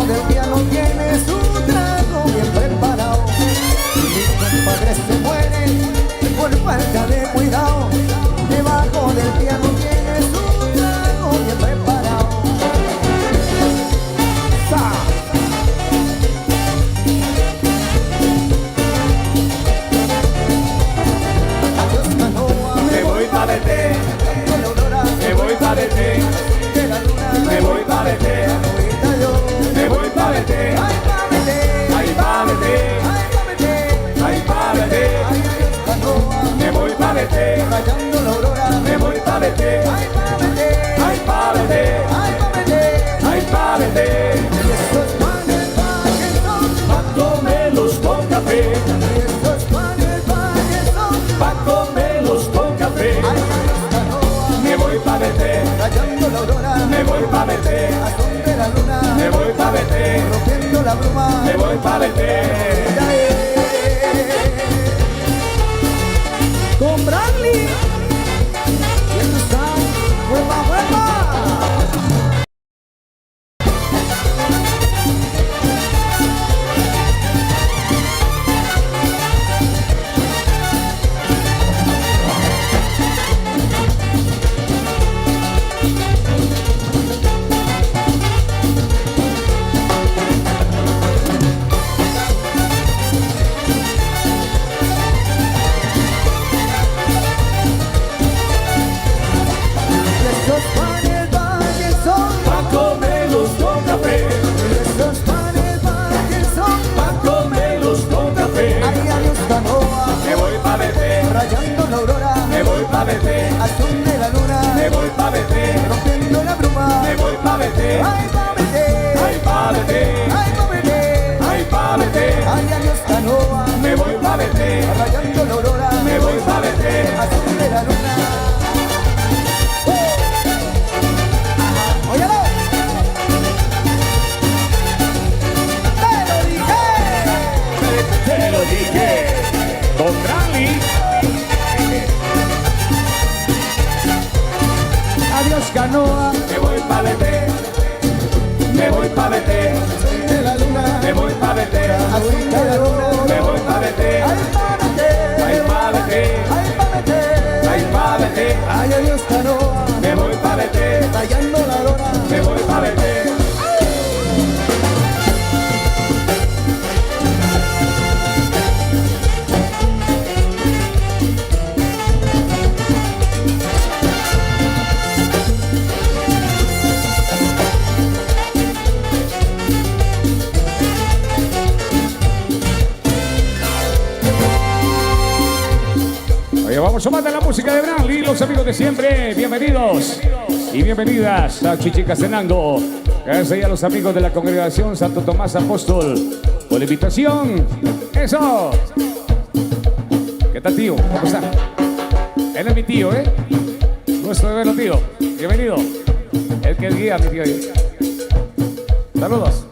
del piano tiene su trago bien preparado. Mi compadre se muere por falta de cuidado. Debajo del piano tiene su trago bien preparado. Adiós canoa, Me voy pa' verte, con la aurora, me voy pa' verte, de la luna, me voy pa' verte, ahorita yo, me voy pa' verte, ay pa' verte, ay pa' verte, ay pa' verte, ay pa' verte, ay adiós canoa, me voy pa' verte, rayando la aurora, me voy pa' verte, ay pa' verte, ay pa' verte, ay pa' verte. ay pa' verte, Y estos panes que son, pa' comerlos con café, y estos panes que son, pa' comerlos con café, ay adiós canoa, me voy pa' verte, rayando la aurora, me voy pa' verte, a son de la luna, me voy pa' verte, rompiendo la bruma, me voy pa' verte. Con Bradley, y el Sam, hueva, hueva. Estos panes que son, Pa' comerlos con café, estos panes que son, pa' comerlos con café, ay adiós canoa, me voy pa' verte, rayando la aurora, me voy pa' verte, a son de la luna, me voy pa' verte, rompiendo la bruma, me voy pa' verte, ay pa' verte, ay pa' verte, ay pa' verte, ay pa' verte, ay adiós canoa, me voy pa' verte, rayando la aurora, me voy pa' verte, a son de la luna. ¡Óyalo! ¡Te lo dije! te lo dije, con Bradley, Adiós canoa, me voy pa' verte, me voy pa' verte, de la luna, me voy pa' verte, así de la luna, me voy pa' verte, ay pa' verte, ay pa' verte, ay pa' verte, ay pa' verte, ay adiós canoa, me voy pa' verte, rayando la lona, me voy pa' verte. Oye, vamos a mandar la música de Bradley, los amigos de siempre. Bienvenidos y bienvenidas a Chichicastenango. Gracias a los amigos de la congregación Santo Tomás Apóstol por la invitación. ¡Eso! ¿Qué tal, tío? ¿Cómo está? Él es mi tío, ¿eh? Nuestro hermano tío. Bienvenido. El que guía, mi tío. Saludos.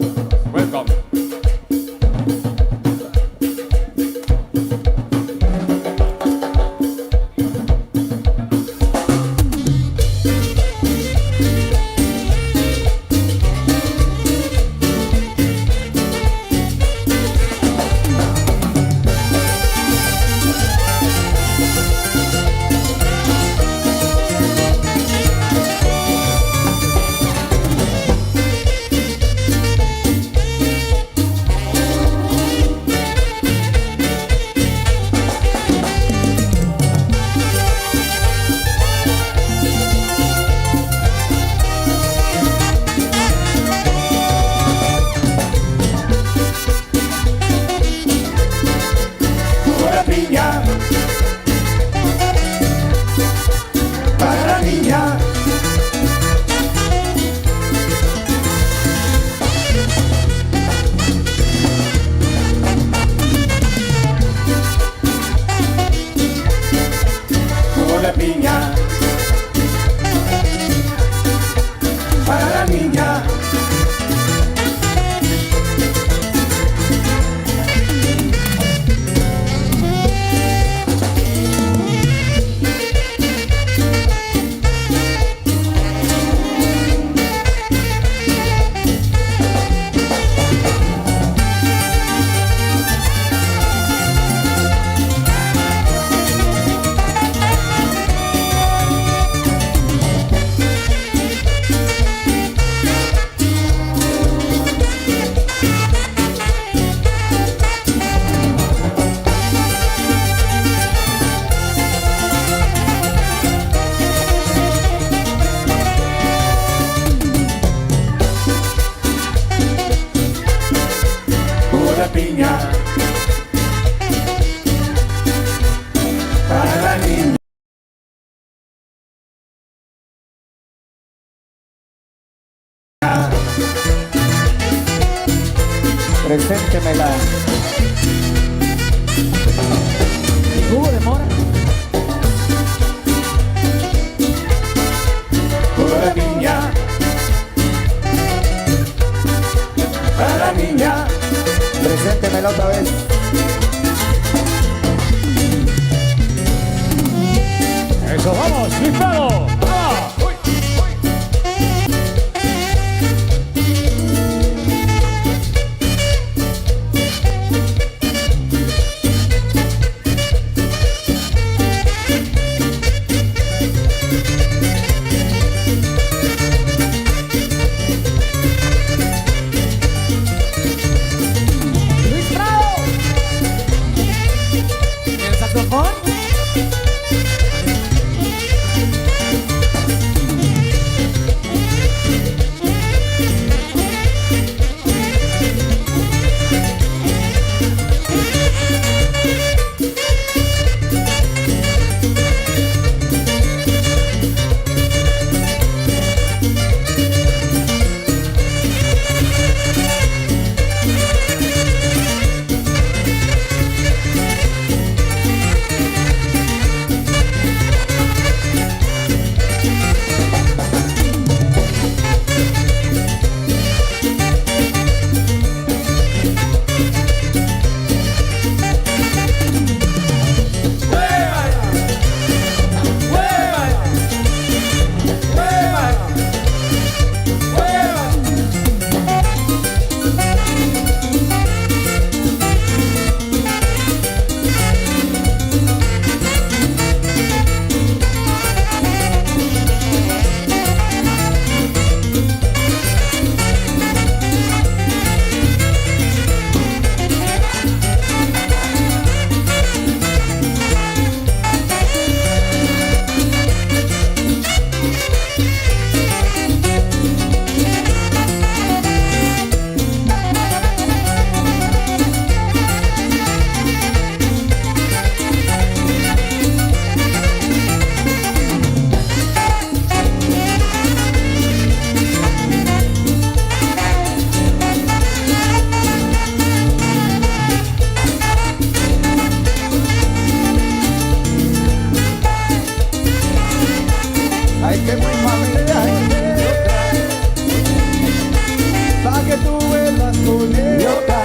Welcome. niña, para la niña. Preséntemela. Jugo de mora. Jugo de niña. Para la niña. Preséntemela otra vez. Eso, vamos, listo. ¡Ah! ¡Uy! Luis Bravo. El saxofón. Ay, que muy familia, pa' que tú vuelvas con él. Y otra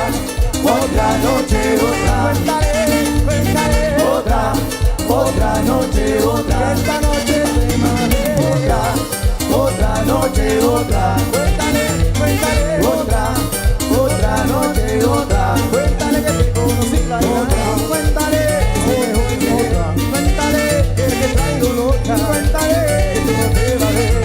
noche, otra. Cuéntale, otra noche, otra. Esta noche se mame. Otra noche, otra. Cuéntale, otra noche, otra. Cuéntale que te conocí la otra. Cuéntale que te traigo loca. Cuéntale que tú no te vas a ver.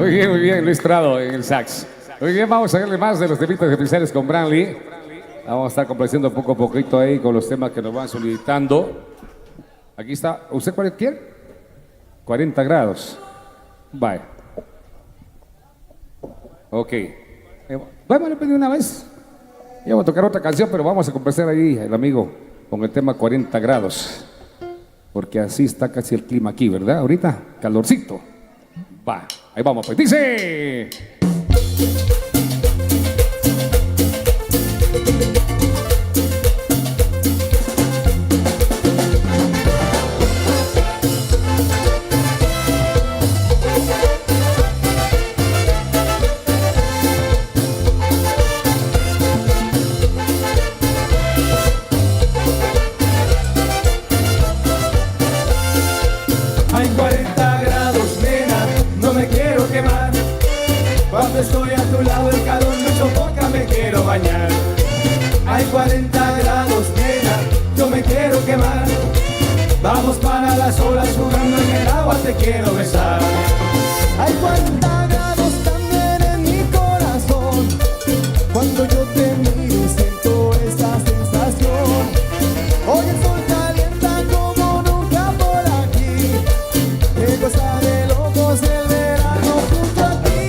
Muy bien, Luis Prado en el sax. Muy bien, vamos a verle más de los temitas especiales con Branly. Vamos a estar complaciendo poco a poquito ahí con los temas que nos van solicitando. Aquí está. ¿Usted cuál quiere? 40 grados. Vaya. Ok. Vamos a pedir una vez. Ya vamos a tocar otra canción, pero vamos a complacer ahí el amigo con el tema 40 grados. Porque así está casi el clima aquí, ¿verdad? Ahorita, calorcito. Va, ahí vamos, pues dice. Hay 40 grados, nena, yo me quiero quemar. Vamos para las olas jugando en el agua, te quiero besar. Hay 40 grados también en mi corazón. Cuando yo te miro siento esa sensación. Hoy el sol calienta como nunca por aquí. Qué cosa de locos el verano junto a ti.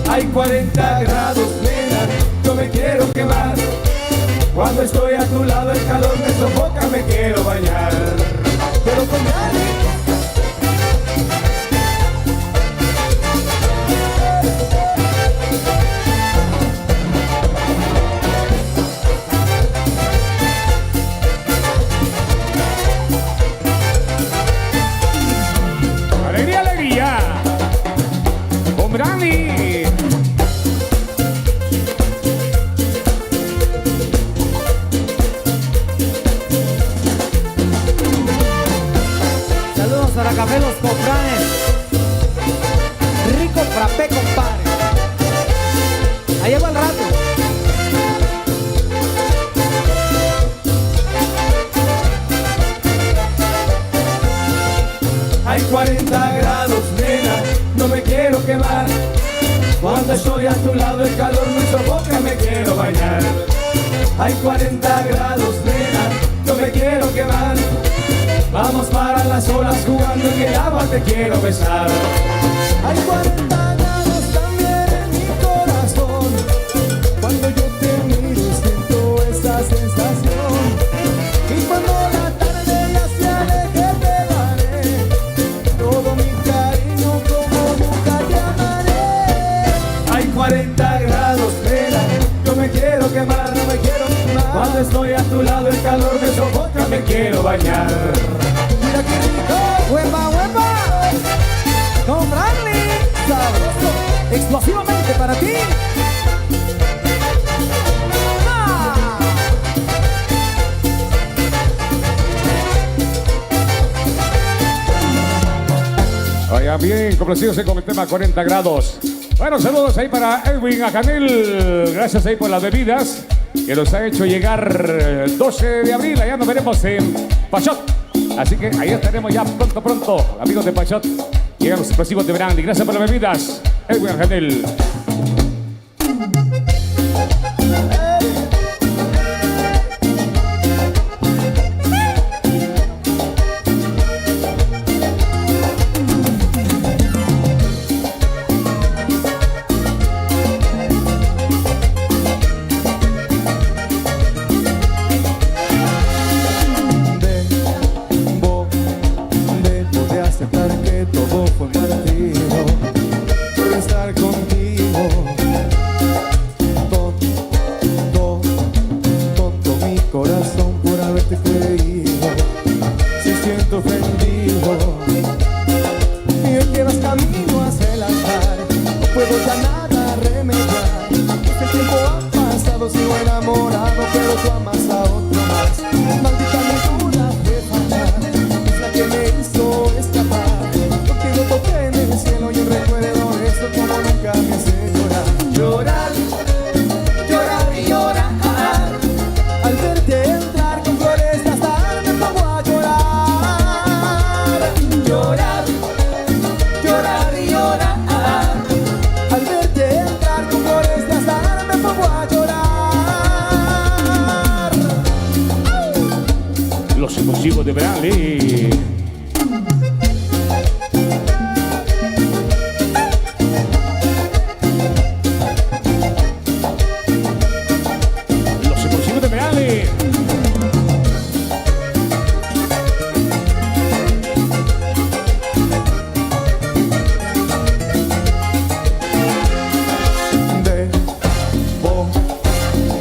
Hay 40 grados, nena, yo me quiero quemar. Cuando estoy a tu lado el calor me sofoca, me quiero bañar. Pero con nadie. ¡Alegría, alegría! ¡Con Brandy! Para Café Los Cofranes, rico frappé, compadre. Ahí llegó el rato. Hay 40 grados, nena, no me quiero quemar. Cuando estoy a tu lado el calor me sofoca, me quiero bañar. Hay 40 grados, nena, no me quiero quemar. Vamos para las olas jugando en el agua, te quiero besar. Hay 40 grados también en mi corazón. Cuando yo te miro siento esa sensación. Y cuando la tarde ya se aleje te daré todo mi cariño como nunca te amaré. Hay 40 grados, nena, yo me quiero quemar, no me quiero quemar. Cuando estoy a tu lado el calor me sofoca, me quiero bañar. Mira qué rico, huepa, huepa, con Brandy, sabroso, explosivamente para ti. ¡Ah! Oigan, bien, complacidos con el tema 40 grados. Bueno, saludos ahí para Edwin Acanel. Gracias ahí por las bebidas que nos ha hecho llegar 12 de abril. Allá nos veremos en Pachot. Así que ahí estaremos ya pronto, amigos de Pachot. Llegan los explosivos de Brandy. Gracias por las bebidas, Edwin Acanel. De Brandy. Los explosivos de Brandy.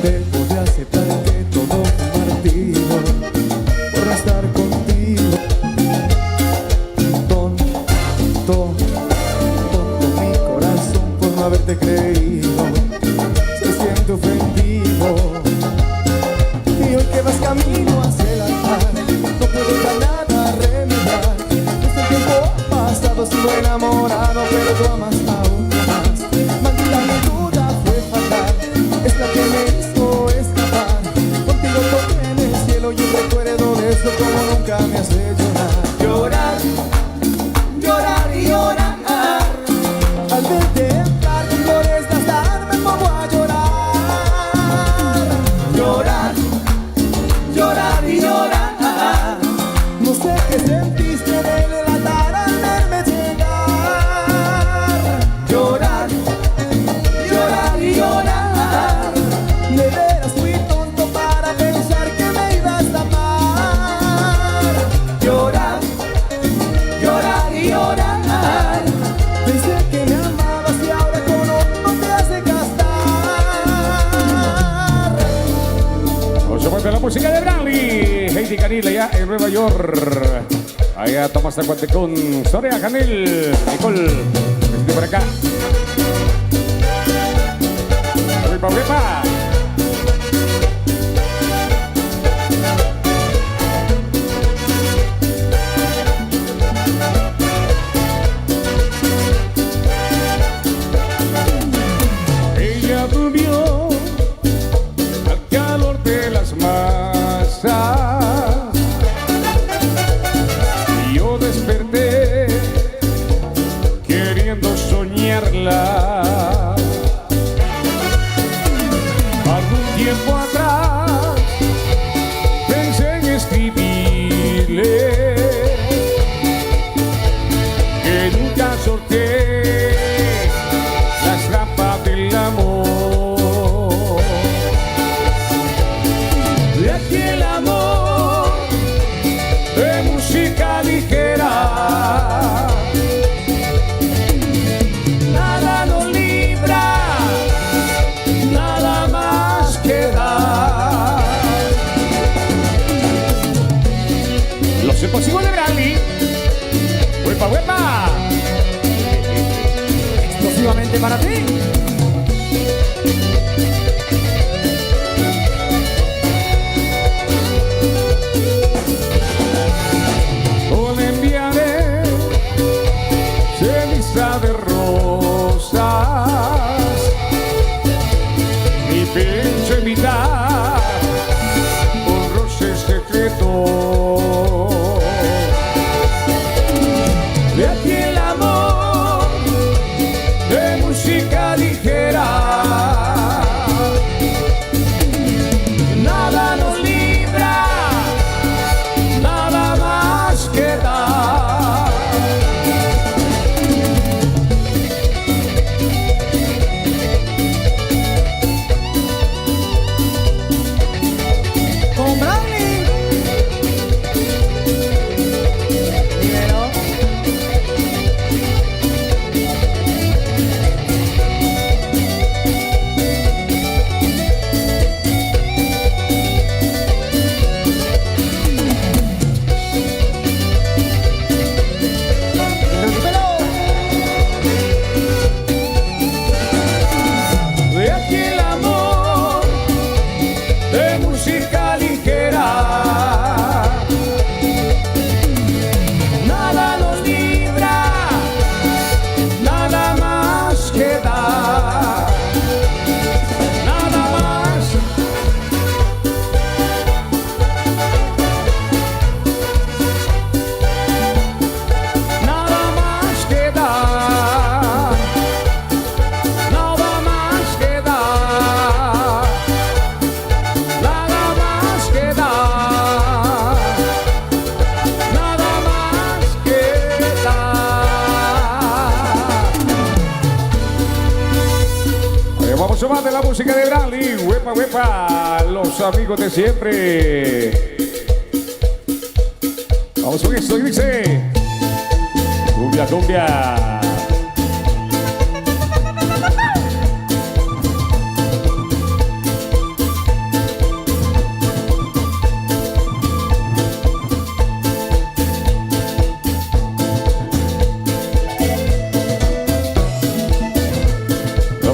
Debo de aceptar que todo fue un martirio por estar contigo. música de Bradley. Heidi Canil allá en Nueva York. Allá Tomás Tacuatecún. Soria Canil. Nicole. Vente por acá. Huepa, huepa. Ella durmió al calor de las masas y yo desperté queriendo soñarla. Algún tiempo atrás pensé en escribirle que nunca sorteé las trampas del amor. De aquí el amor de música ligera, nada nos libra, nada más queda. Los imposibles de Bradley. ¡Huepa, huepa! Exclusivamente para ti. O le enviaré ceniza de rosas, mi pecho evitar un roce secreto. De aquí el amor de música ligera, nada nos libra, nada más queda. Con Bradley. Dímelo. De aquí el amor de música ligera, nada nos libra, nada más queda, nada más. Nada más queda, nada más queda, nada más queda, nada más queda. Vamos a más de la música de Bradley. Huepa, huepa, los amigos de siempre. Vamos con esto y dice: cumbia, cumbia.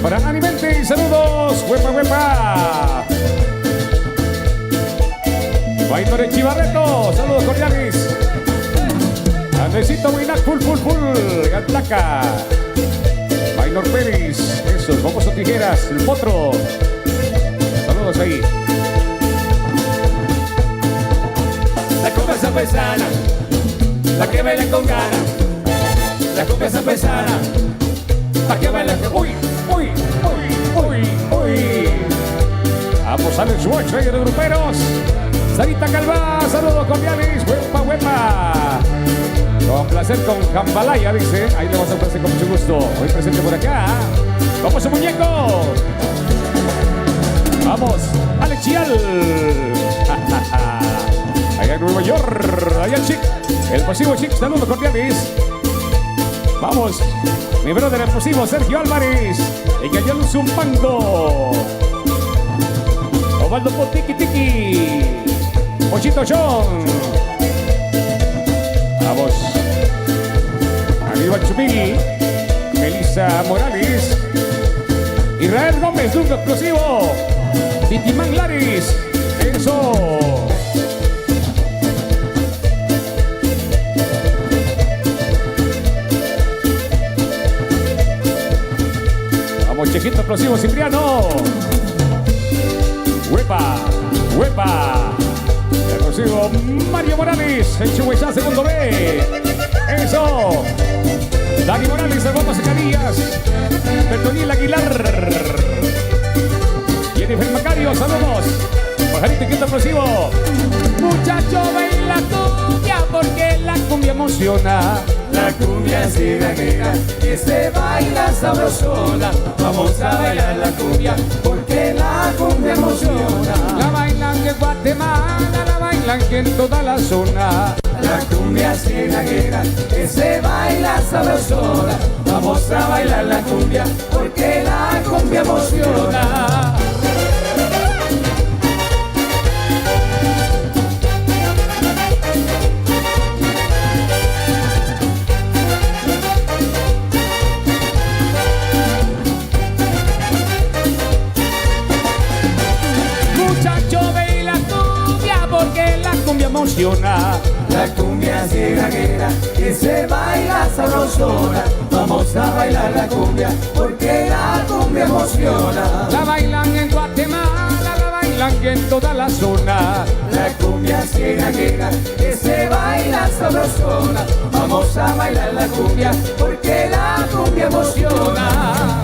Para Animente y saludos, huepa, huepa. Bainor Chivarreto, saludos cordiales. Andresito Winac, full, full, full, Atlaca. Bainor Pérez, esos, vamos a tijeras, el potro. Saludos ahí. La cumbia zampesana, la que baila con ganas. La cumbia zampesana, la que baila con... Uy, uy, uy, uy, uy. Vamos a Alex Watch, rey de gruperos. Sarita Calvá, saludos cordiales, huepa, huepa. Con placer con Jambalaya, dice. Ahí le vamos a ofrecer con mucho gusto. Hoy presente por acá. Vamos, muñeco. Vamos, Alex Chial. Allá en Nueva York, allá el Chic. El pasivo Chic, saludos cordiales. Vamos, mi brother el pasivo Sergio Álvarez. Y cayó un Zumpango. Osvaldo Tiki Tiki. Pochito John. Vamos. Aníbal Chumil. Melissa Morales. Israel Gómez, Duro Explosivo. Titimán Laris. Eso. Vamos, Chejito Explosivo Cipriano. Huepa, huepa. Explosivo Mario Morales. El Chihuahua segundo B. Eso. Dani Morales, Alfonso Zacarías. Bertoniel Aguilar. Jennifer Macario, saludos. Pajarito Quinto Explosivo. Muchacho, baila cumbia porque la cumbia emociona. La cumbia cizaguera que se baila sabrosona. Vamos a bailar la cumbia porque la cumbia emociona. La bailan en Guatemala, la bailan en toda la zona. La cumbia cizaguera que se baila sabrosona. Vamos a bailar la cumbia porque la cumbia emociona. Emociona. La cumbia cizaguera que se baila sabrosona. Vamos a bailar la cumbia porque la cumbia emociona. La bailan en Guatemala, la bailan en toda la zona. La cumbia cizaguera que se baila sabrosona. Vamos a bailar la cumbia porque la cumbia emociona.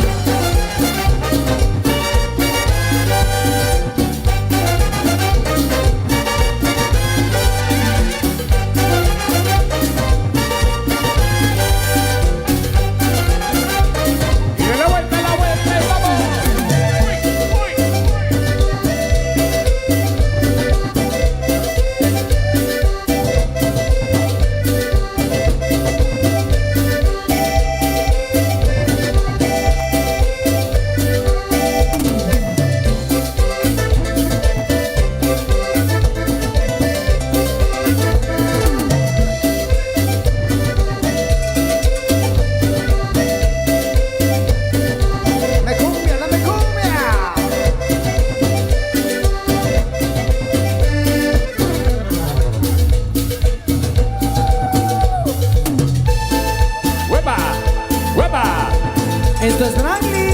Esto es Brangly.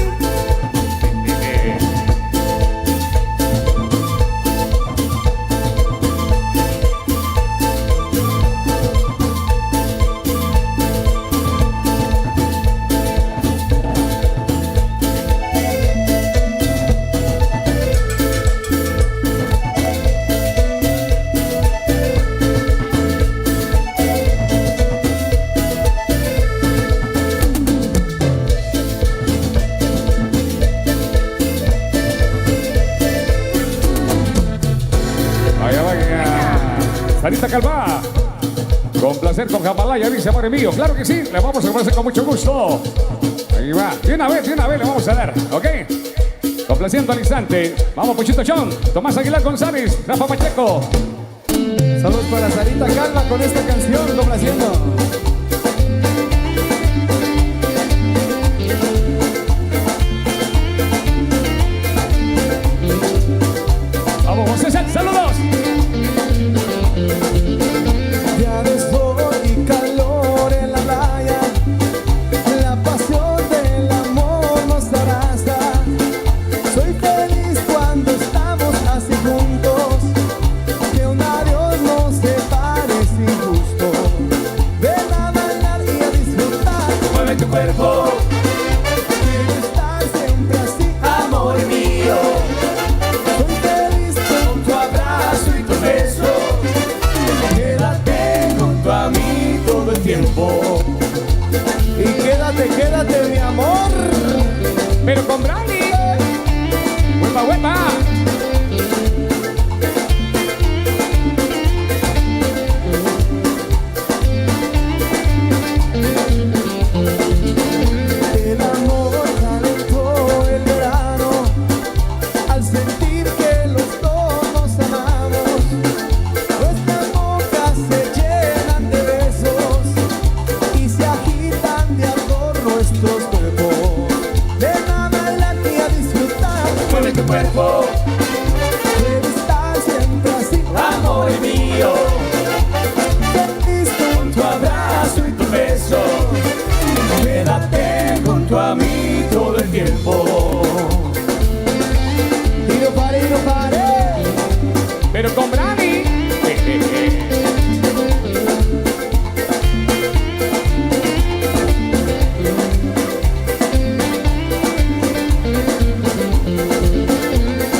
Sarita Calva, con placer con Jamalaya, dice amor mío. Claro que sí, le vamos a complacer con mucho gusto. Ahí va, de una vez le vamos a dar, ¿ok? Complaciendo al instante. Vamos, Puchito Chon, Tomás Aguilar González, Rafa Pacheco. Saludos para Sarita Calva con esta canción, complaciendo. Vamos, José César, saludos. Ya ves sol y calor en la playa, la pasión del amor nos abraza. Soy feliz cuando estamos así juntos, que un adiós nos separe sin gusto. Ven a pero con Brani.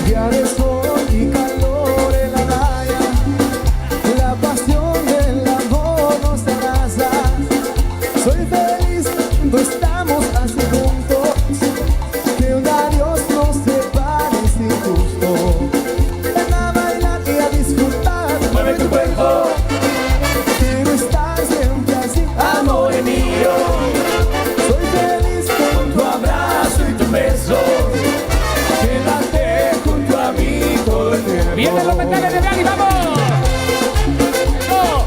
Ya de sol y calor en la raya, la pasión del amor nos abraza. Soy feliz cuando estamos así juntos, que un adiós nos separe es injusto. Ven a bailar y a disfrutar, Mueve tu cuerpo, quiero estar siempre así, amor mío. soy feliz Con tu abrazo y tu beso, quédate junto a mí todo el tiempo. Vienen los metales de Brani, vamos. ¡Oh!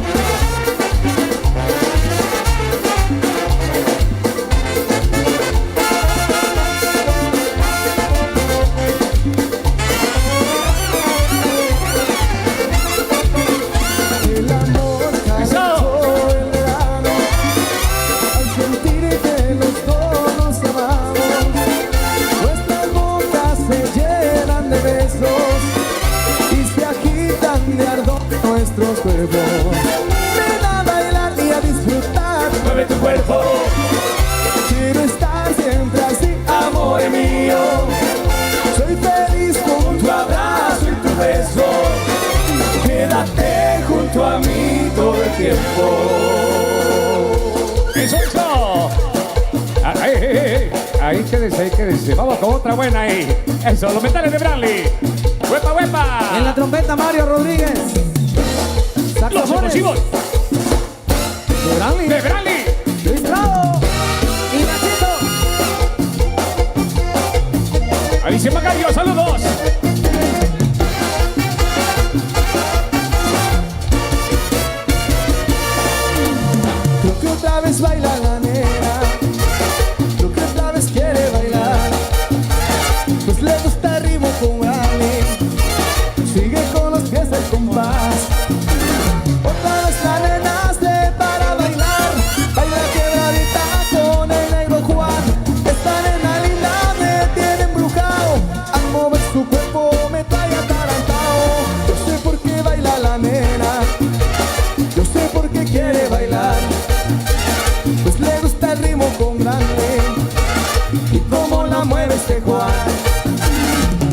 el amor calentó el verano, al sentir que los dos nos amamos, nuestras bocas se llenan de besos y se agitan de ardor nuestros cuerpos. Ven a bailar y a disfrutar, Mueve tu cuerpo, quiero estar siempre así, amor mío. soy feliz Con con tu abrazo y tu beso, quédate junto a mí todo el tiempo. ¡Eso, eso! Ahí quédese. Vamos con otra buena ahí. Eso, los metales de Brani. ¡Huepa, huepa! En la trompeta Mario Rodríguez, Los saxofones explosivos de Brani, de Brani. Luis Bravo y Nachito. Alicia Macario, saludos. Creo que otra vez baila la nena, creo que otra vez quiere bailar, pues le gusta el ritmo con Brani, sigue con los pies al compás. Otra vez la nena se para bailar, baila quebradita con el negro Juan. Esta nena linda me tiene embrujado, al mover su cuerpo me trae atarantado. Yo sé por qué baila la nena, yo sé por qué quiere bailar, pues le gusta el ritmo con grande y cómo la mueve este Juan.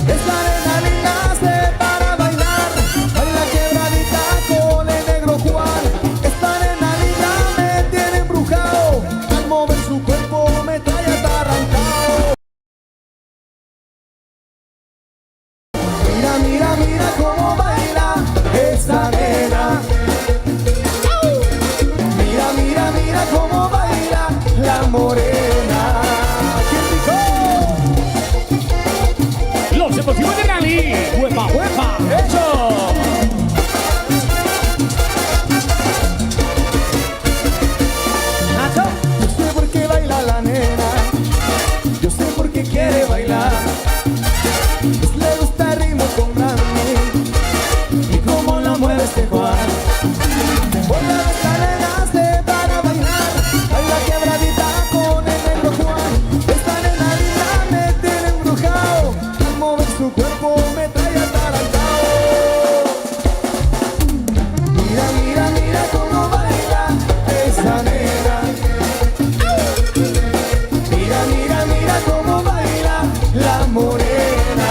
Esta nena linda se para bailar, baila quebradita con el negro Juan. Esta nena linda me tiene embrujado, al mover su cuerpo me trae atarrantado. Mira, mira, mira cómo baila esta nena. Mira, mira, mira cómo baila la morena. ¡Qué rico! Los explosivos de Brani. ¡Huepa, huepa! ¡Eso! Nacho, yo sé por qué baila la nena, yo sé por qué quiere bailar, pues le gusta el ritmo con Brani y cómo la mueve este Juan. Otra vez la nena se para bailar, baila quebradita con el negro Juan. Esta nena linda me tiene embrujado, al mover su cuerpo me trae atarantado. Mira, mira, mira cómo baila esa nena. Mira, mira, mira cómo baila la morena.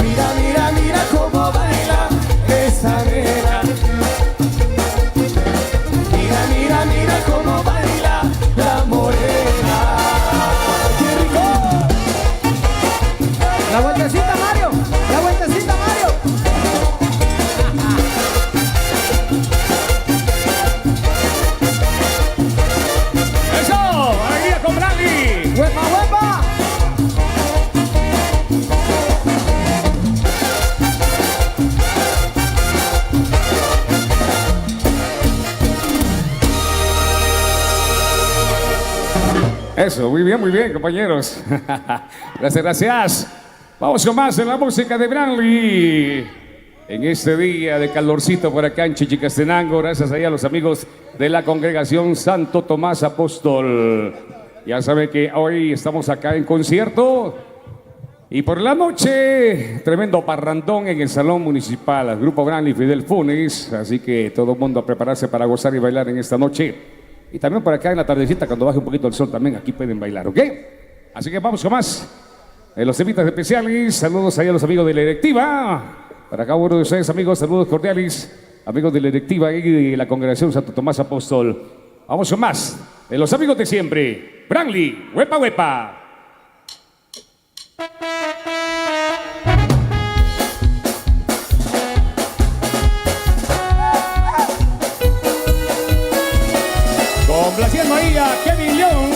Mira, mira, mira cómo baila esa nena. Mira, mira, mira cómo baila la morena. ¡Qué rico! La vueltecita, Mario. La vueltecita, Mario. ¡Eso! ¡Alegría con Brani! ¡Huepa, huepa! Eso, muy bien, compañeros. Gracias, gracias. Vamos con más en la música de Brani. En este día de calorcito por acá en Chichicastenango, gracias a los amigos de la congregación Santo Tomás Apóstol. Ya saben que hoy estamos acá en concierto Y por la noche, tremendo parrandón en el Salón Municipal, al Grupo Branly Fidel Funes. Así que todo el mundo a prepararse para gozar y bailar en esta noche. Y también por acá en la tardecita, cuando baje un poquito el sol, también aquí pueden bailar, ¿ok? Así que vamos con más. Los temitas especiales, saludos ahí a los amigos de la directiva. Para cada uno de ustedes, amigos, saludos cordiales. Amigos de la directiva y de la Congregación Santo Tomás Apóstol. Vamos con más. De los amigos de siempre. Branly, huepa, huepa. Complaciendo ahí a Kevin Young.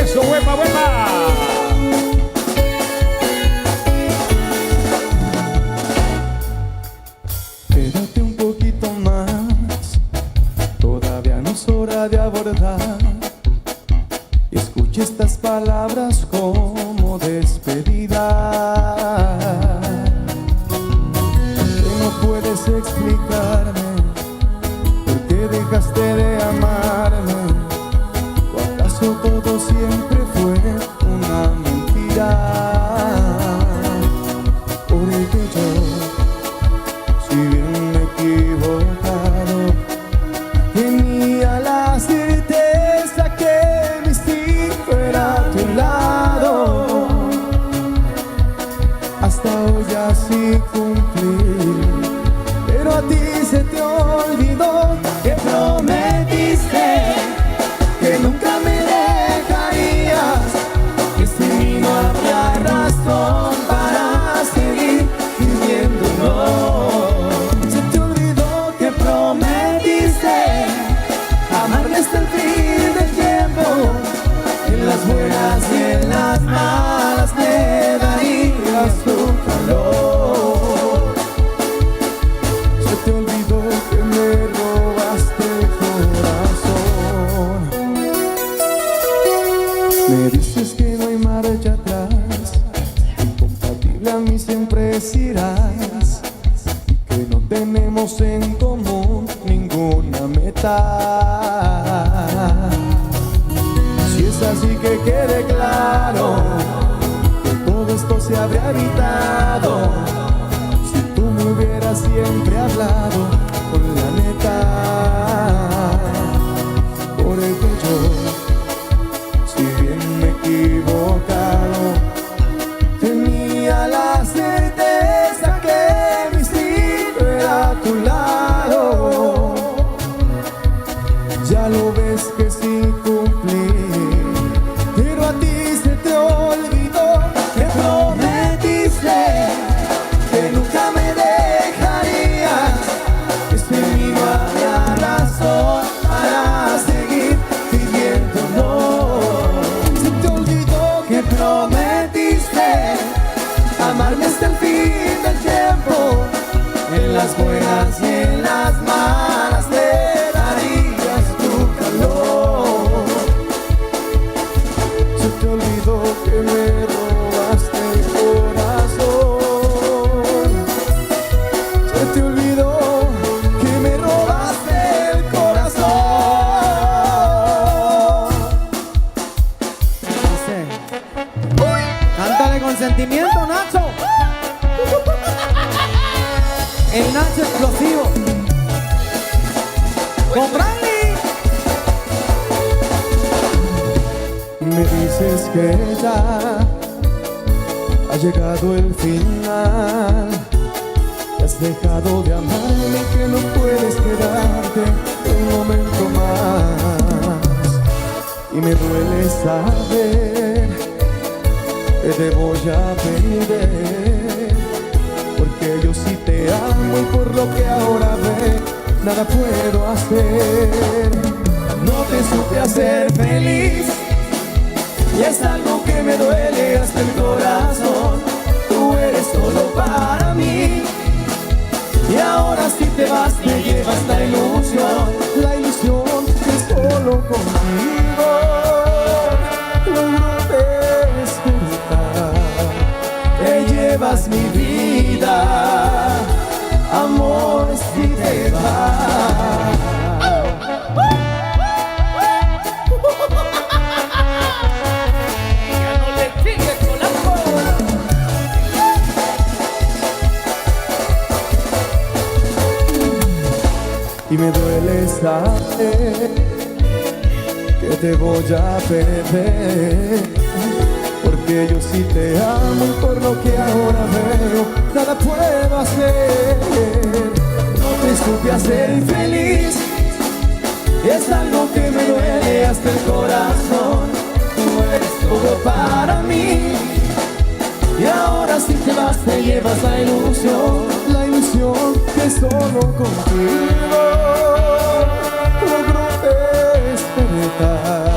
Eso, huepa, huepa. Quédate un poquito más, todavía no es hora de abordar. Y escucha estas palabras como despedida. Que no puedes explicarme por qué dejaste de amarme. ¿O acaso todo siempre fue una mentira? Porque yo, si bien me he equivocado, tenía la certeza que mi destino era a tu lado. Hasta hoy así cumplí, pero a ti se te olvidó que prometiste que nunca me dejarías, que sin mí no habría razón para seguir viviendo. Se te olvidó que prometiste amarme hasta el fin del tiempo. En las buenas y en las malas me darías tu calor. Se te olvidó que me robaste el corazón. Me dices que no hay marcha atrás, incompatible a mí siempre serás, que no tenemos en común ninguna meta. Si es así, que quede claro que todo esto se habría evitado si tú me hubieras siempre hablado con la neta. Porque yo, si bien me he equivocado, tenía la certeza que mi destino era a tu lado. Ya lo ves que sí cumplí, pero a ti se te olvidó que prometiste que nunca me dejarías, que sin mí no había razón para seguir viviendo. Se te olvidó que prometiste amarme hasta el fin del tiempo. En las buenas y en las malas me darías tu calor. Se te olvidó que me robaste el corazón. Se te olvidó que me robaste el corazón. Dice, cántale con sentimiento, Nacho. El Nacho explosivo. Con Branly. Me dices que ya ha llegado el final, que has dejado de amarme, que no puedes quedarte un momento más. Y me duele saber que te voy a perder, porque yo sí te amo y por lo que ahora ves, nada puedo hacer. No te supe hacer feliz y es algo que me duele hasta el corazón. Tú eres solo para mí y ahora si te vas me llevas la ilusión que solo contigo logro despertar. Te llevas mi vida, amor, si te vas. y me duele saber que te voy a perder, porque yo sí te amo y por lo que ahora veo nada puedo hacer. No te supe hacer feliz y es algo que me duele hasta el corazón. Tú eres todo para mí y ahora si te vas te llevas la ilusión que solo contigo logro despertar.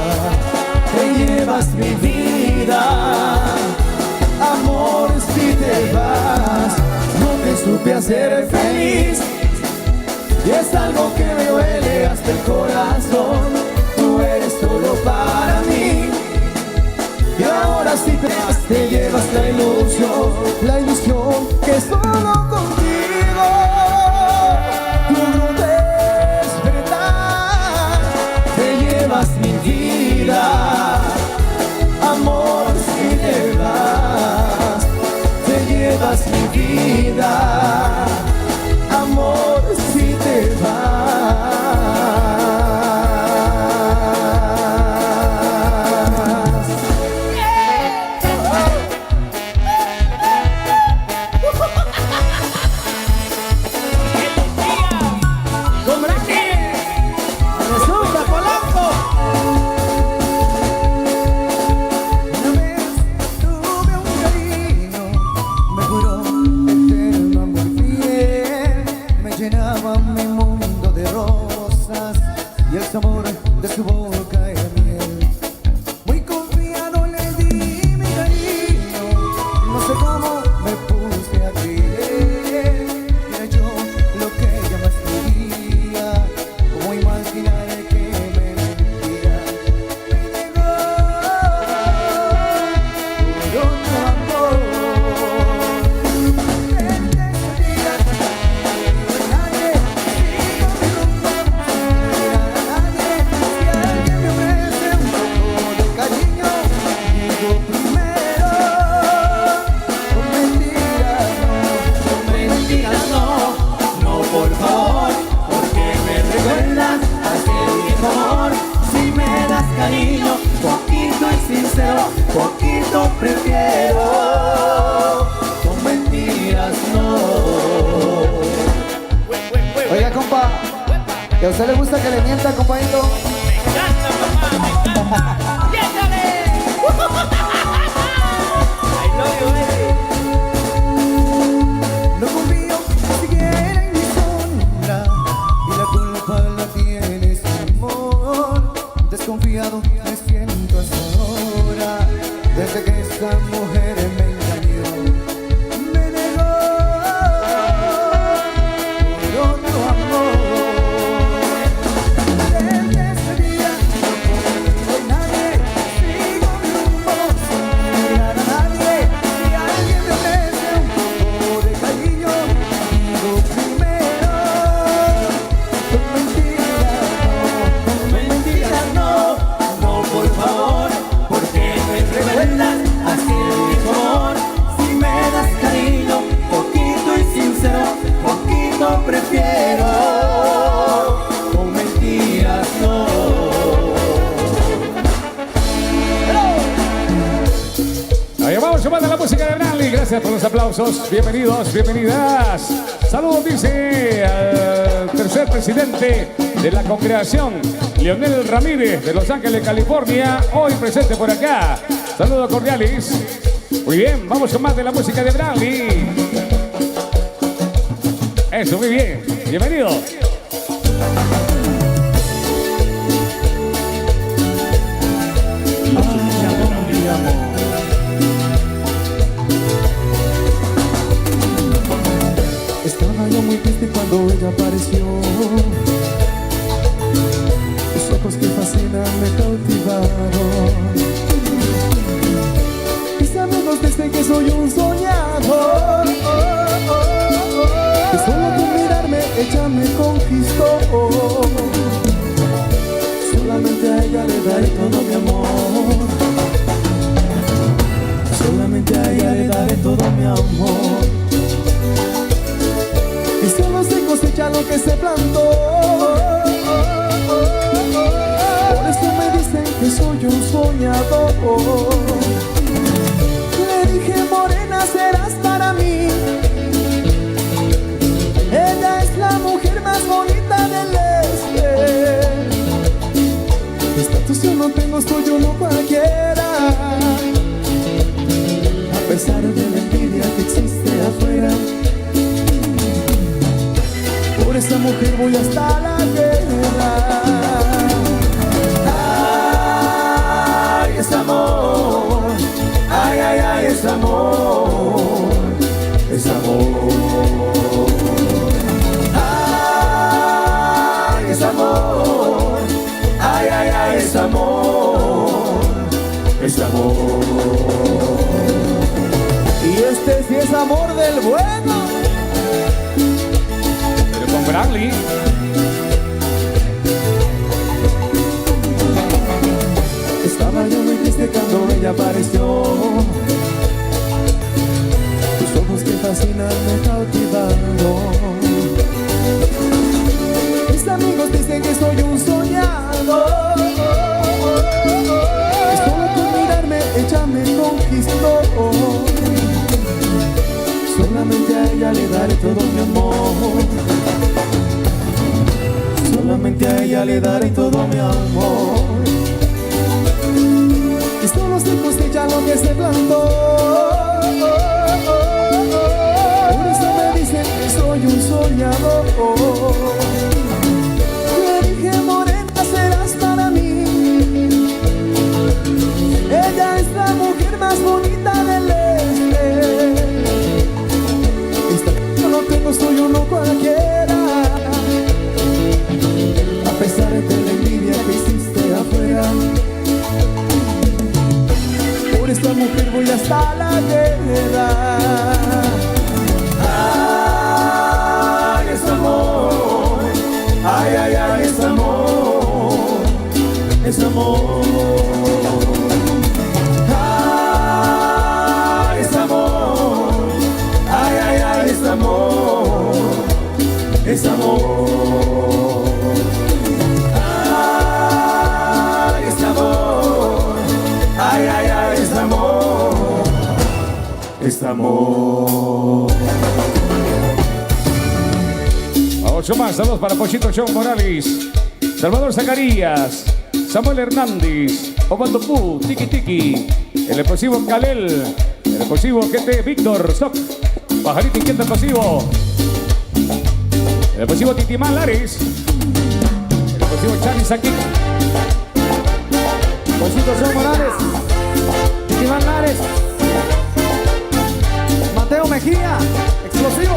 Te llevas mi vida, amor, si te vas. No te supe hacer feliz y es algo que me duele hasta el corazón. Tú eres todo para mí y ahora si te vas te llevas la ilusión que solo contigo logro despertar. Te llevas mi vida, amor, si te vas. Te llevas mi vida, amor, si te vas. Sabor de su boca era miel. Muy confiado le di mi cariño. No sé cómo me puse a creer que era yo lo que ella más quería. Cómo imaginar que me mentía. Me negó por otro amor. Desde ese día no hay nadie sigo mi rumbo. Cariño, poquito y sincero, poquito prefiero, con mentiras no. Oiga, compa, ¿que a usted le gusta que le mienta, compadito? Me encanta, papá, me encanta. ¡Piéndale! I love you, baby. No confío siquiera en mi sombra y la culpa la tiene su amor. Desconfiado me siento hasta ahora, desde que esta mujer me engañó. Me negó por otro amor. Desde ese día no confío en nadie, sigo mi rumbo sin mirar a nadie. Si alguien me ofrece un poco de cariño, digo primero, con mentiras no, con mentiras no. No, por favor, porque me recuerdas así el amor. Si me das cariño, poquito y sincero, poquito prefiero, con mentiras no. Ahí vamos, sumando la música de Branly. Gracias por los aplausos. Bienvenidos, bienvenidas. Saludos, dice al tercer presidente de la congregación, Leonel Ramírez, de Los Ángeles, California, hoy presente por acá. Saludos cordiales. Muy bien, vamos con más de la música de Branly. Eso, muy bien. Bienvenido. Estaba yo muy triste cuando ella apareció. Tus ojos que fascinan me cautivaron. Mis amigos dicen que soy un soñador, que solo con mirarme ella me conquistó. Solamente a ella le daré todo mi amor. Solamente a ella le daré todo mi amor. Y solo se cosecha lo que se plantó. Por eso me dicen que soy un soñador. Le dije, morena, serás para mí. Ella es la mujer más bonita del este. Estatus yo no tengo, soy uno cualquiera. A pesar de la envidia que existe afuera, por esa mujer voy hasta la guerra. Ay, es amor. Ay, ay, ay, es amor. Es amor. Ay, es amor. Ay, ay, ay, es amor. Es amor. Y este sí es amor del bueno. Pero con Bradley. Estaba yo muy triste cuando ella apareció. Tus ojos que fascinan me cautivando. Mis amigos dicen que soy un soñador. Que solo con mirarme ella me conquistó. Solamente a ella le daré todo mi amor. Solamente a ella le daré todo mi amor. Y son los hijos de ella lo que se plantó. Por eso me dicen que soy un soñador. Le dije, morena, serás para mí. Ella es la mujer más bonita del este. Esta yo no tengo, soy uno cualquiera. A pesar de la envidia que existe afuera, por esta mujer voy hasta la guerra. Ay, es amor. Ay, ay, ay, es amor. Es amor. Ay, es amor. Ay, ay, ay, es amor. Es amor. Ay, es amor. Ay, ay, ay, es amor. Es amor. A 8 más, saludos para Pochito Show Morales, Salvador Zacarías, Samuel Hernández, Obando Pú, Tiki Tiki, el explosivo Kalel, el explosivo GT Víctor Stock, Pajarito Inquieta Explosivo, el explosivo Titimán Lares, el explosivo Charlie Saquín, Pochito Show Morales, Iván Lares, Mateo Mejía, explosivo.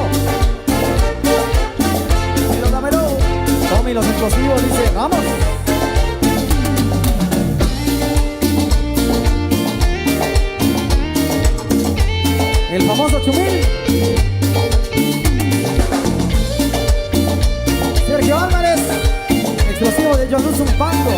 Y los Damero, Tommy, los explosivos, dice, vamos. El famoso Chumil. Sergio Álvarez, explosivo de John Pango.